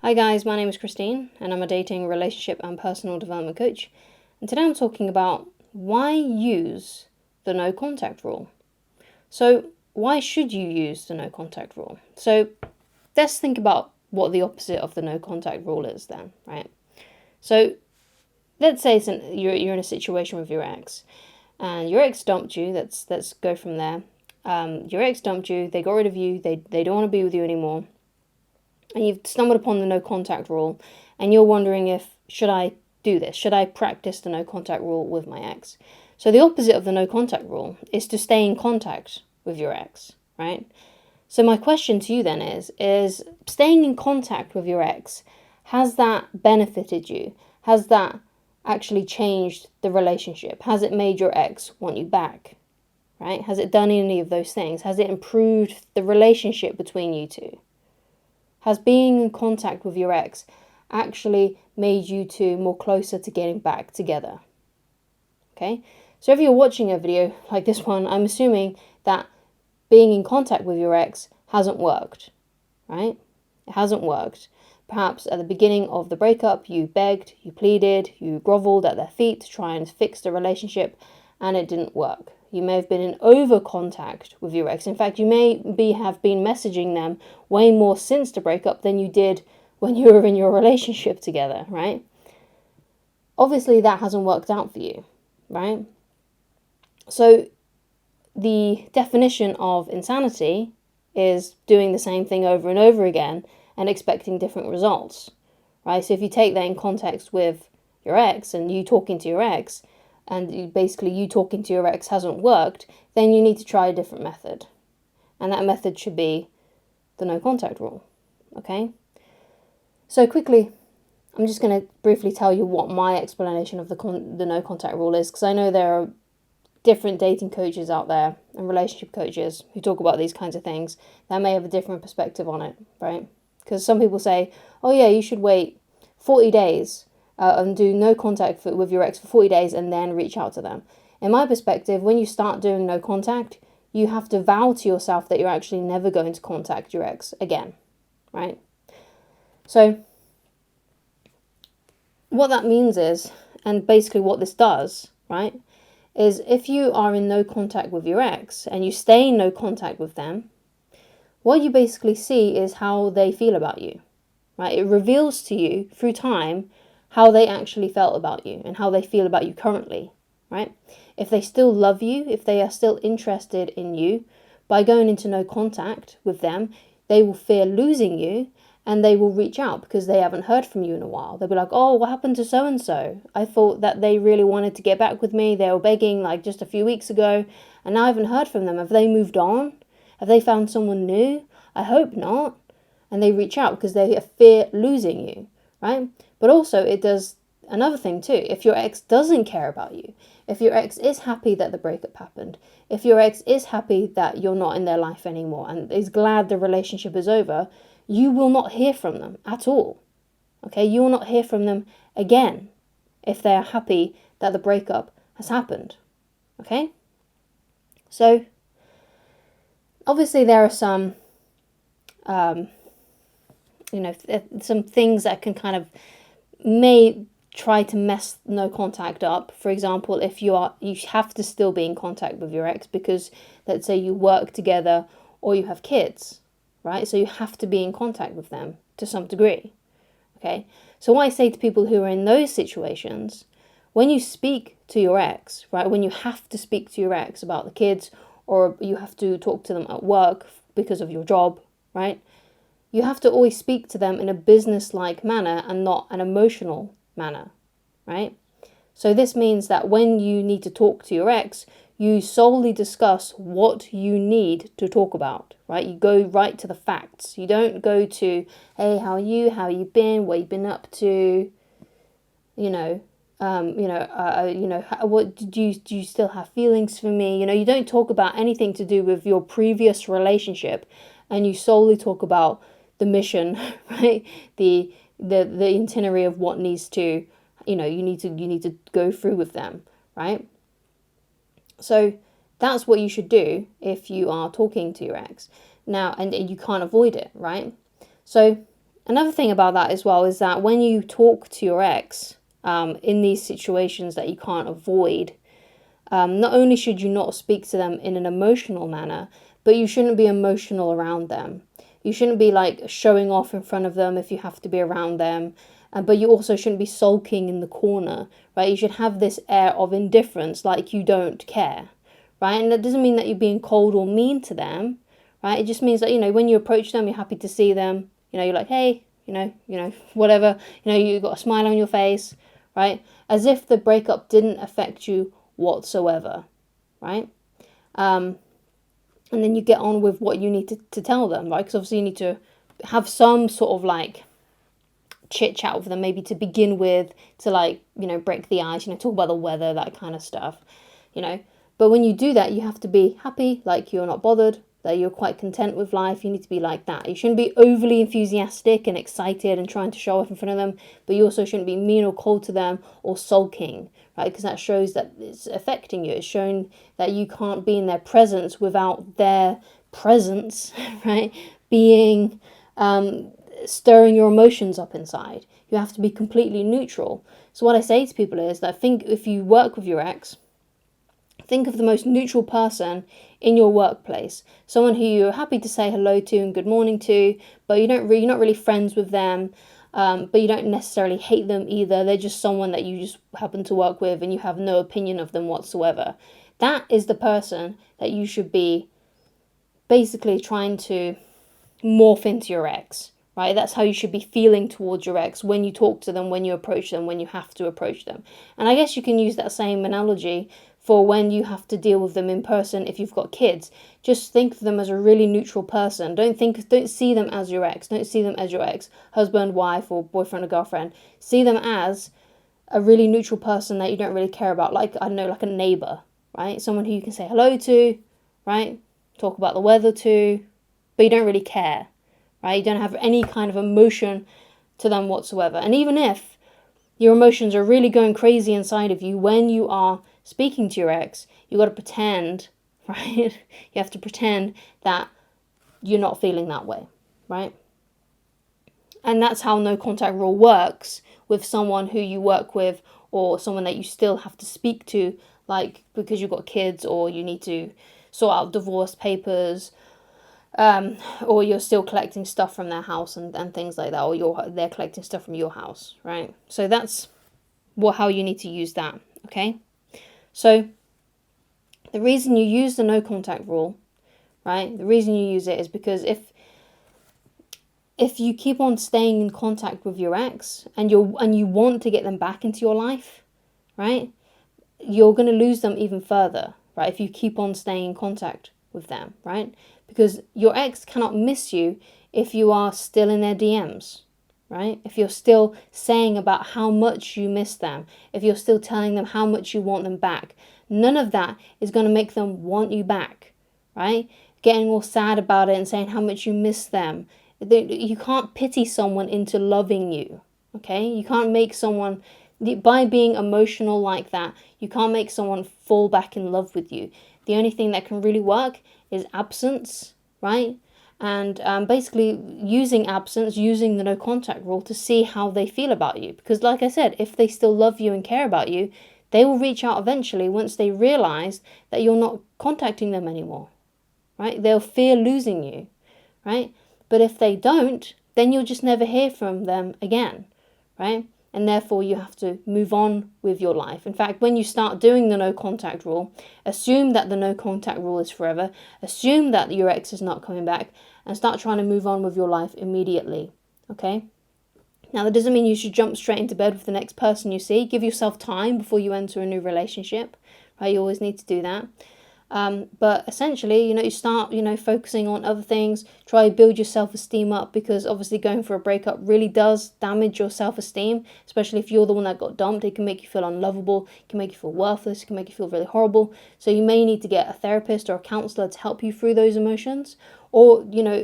Hi guys, my name is Christine and I'm a dating, relationship and personal development coach. And today I'm talking about why use the no contact rule. So why should you use the no contact rule? So let's think about what the opposite of the no contact rule is then, right? So let's say you're in a situation with your ex and your ex dumped you. Let's go from there. Your ex dumped you, they got rid of you, they don't want to be with you anymore. And you've stumbled upon the no contact rule and you're wondering should I do this? Should I practice the no contact rule with my ex? So the opposite of the no contact rule is to stay in contact with your ex, right? So my question to you then is staying in contact with your ex, has that benefited you? Has that actually changed the relationship? Has it made your ex want you back, right? Has it done any of those things? Has it improved the relationship between you two? Has being in contact with your ex actually made you two more closer to getting back together? Okay, so if you're watching a video like this one, I'm assuming that being in contact with your ex hasn't worked, right? It hasn't worked. Perhaps at the beginning of the breakup, you begged, you pleaded, you groveled at their feet to try and fix the relationship, and it didn't work. You may have been in over contact with your ex. In fact, you may have been messaging them way more since the breakup than you did when you were in your relationship together, right? Obviously, that hasn't worked out for you, right? So the definition of insanity is doing the same thing over and over again and expecting different results, right? So if you take that in context with your ex and you talking to your ex, and you talking to your ex hasn't worked, then you need to try a different method. And that method should be the no contact rule, okay? So quickly, I'm just going to briefly tell you what my explanation of the no contact rule is, because I know there are different dating coaches out there and relationship coaches who talk about these kinds of things that may have a different perspective on it, right? Because some people say, oh yeah, you should wait 40 days and do no contact with your ex for 40 days and then reach out to them. In my perspective, when you start doing no contact, you have to vow to yourself that you're actually never going to contact your ex again, right? So what that means is, and basically what this does, right, is if you are in no contact with your ex and you stay in no contact with them, what you basically see is how they feel about you, right? It reveals to you through time how they actually felt about you and how they feel about you currently, right? If they still love you, if they are still interested in you, by going into no contact with them, they will fear losing you and they will reach out because they haven't heard from you in a while. They'll be like, oh, what happened to so-and-so? I thought that they really wanted to get back with me. They were begging like just a few weeks ago and now I haven't heard from them. Have they moved on? Have they found someone new? I hope not. And they reach out because they fear losing you, right? But also it does another thing too. If your ex doesn't care about you, if your ex is happy that the breakup happened, if your ex is happy that you're not in their life anymore and is glad the relationship is over, you will not hear from them at all. Okay, you will not hear from them again if they are happy that the breakup has happened. Okay? So, obviously there are some some things that can kind of may try to mess no contact up. For example, if you have to still be in contact with your ex because let's say you work together or you have kids, right? So you have to be in contact with them to some degree. Okay? So what I say to people who are in those situations, when you speak to your ex, right? When you have to speak to your ex about the kids or you have to talk to them at work because of your job, right? You have to always speak to them in a business-like manner and not an emotional manner, right? So this means that when you need to talk to your ex, you solely discuss what you need to talk about, right? You go right to the facts. You don't go to, hey, how are you? How you been? What you been up to? What do you still have feelings for me? You don't talk about anything to do with your previous relationship, and you solely talk about the mission, right? The itinerary of what needs to, you need to go through with them, right? So that's what you should do if you are talking to your ex now, and you can't avoid it, right? So Another thing about that as well is that when you talk to your ex in these situations that you can't avoid, not only should you not speak to them in an emotional manner, but you shouldn't be emotional around them. You shouldn't be like showing off in front of them if you have to be around them. But you also shouldn't be sulking in the corner, right? You should have this air of indifference, like you don't care, right? And that doesn't mean that you're being cold or mean to them, right? It just means that, when you approach them, you're happy to see them. You're like, hey, whatever. You've got a smile on your face, right? As if the breakup didn't affect you whatsoever, right? And then you get on with what you need to tell them, right? Because obviously you need to have some sort of like chit chat with them, maybe to begin with, to like, break the ice, talk about the weather, that kind of stuff, But when you do that, you have to be happy, like you're not bothered, that you're quite content with life. You need to be like that. You shouldn't be overly enthusiastic and excited and trying to show off in front of them, but you also shouldn't be mean or cold to them or sulking, right? Because that shows that it's affecting you. It's showing that you can't be in their presence without their presence, right? Being, stirring your emotions up inside. You have to be completely neutral. So what I say to people is that if you work with your ex, think of the most neutral person in your workplace, someone who you're happy to say hello to and good morning to, but you're not really friends with them, but you don't necessarily hate them either. They're just someone that you just happen to work with and you have no opinion of them whatsoever. That is the person that you should be basically trying to morph into your ex, right? That's how you should be feeling towards your ex when you talk to them, when you approach them, when you have to approach them. And I guess you can use that same analogy for when you have to deal with them in person if you've got kids. Just think of them as a really neutral person. Don't see them as your ex. Don't see them as your ex-husband, wife, or boyfriend or girlfriend. See them as a really neutral person that you don't really care about, like, I don't know, like a neighbor, right? Someone who you can say hello to, right? Talk about the weather to, but you don't really care, right? You don't have any kind of emotion to them whatsoever. And even if your emotions are really going crazy inside of you when you are speaking to your ex, you got to pretend, right? You have to pretend that you're not feeling that way, right? And that's how no contact rule works with someone who you work with or someone that you still have to speak to, like because you've got kids or you need to sort out divorce papers, or you're still collecting stuff from their house and things like that, or they're collecting stuff from your house, right? So that's how you need to use that, okay? So the reason you use the no contact rule, right? The reason you use it is because if you keep on staying in contact with your ex and you want to get them back into your life, right? You're going to lose them even further, right? If you keep on staying in contact with them, right? Because your ex cannot miss you if you are still in their DMs, right? If you're still saying about how much you miss them, if you're still telling them how much you want them back, none of that is going to make them want you back, right? Getting all sad about it and saying how much you miss them. You can't pity someone into loving you, okay? You can't make someone, by being emotional like that, you can't make someone fall back in love with you. The only thing that can really work is absence, right? And basically using absence, using the no contact rule to see how they feel about you. Because like I said, if they still love you and care about you, they will reach out eventually once they realize that you're not contacting them anymore, right? They'll fear losing you, right? But if they don't, then you'll just never hear from them again, right? And therefore you have to move on with your life. In fact, when you start doing the no contact rule, assume that the no contact rule is forever, assume that your ex is not coming back, and start trying to move on with your life immediately, okay? Now, that doesn't mean you should jump straight into bed with the next person you see. Give yourself time before you enter a new relationship, right? You always need to do that. But essentially, you start, focusing on other things, try to build your self-esteem up, because obviously going for a breakup really does damage your self-esteem, especially if you're the one that got dumped. It can make you feel unlovable, it can make you feel worthless, it can make you feel really horrible. So you may need to get a therapist or a counselor to help you through those emotions. Or,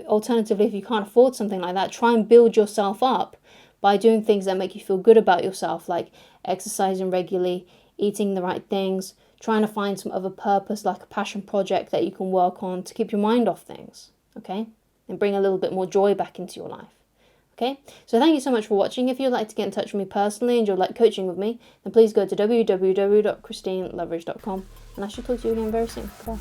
alternatively, if you can't afford something like that, try and build yourself up by doing things that make you feel good about yourself, like exercising regularly, eating the right things, trying to find some other purpose, like a passion project that you can work on to keep your mind off things, okay? And bring a little bit more joy back into your life, Okay, so thank you so much for watching. If you'd like to get in touch with me personally and you'd like coaching with me, then please go to www.christineloveridge.com, and I shall talk to you again very soon. Bye.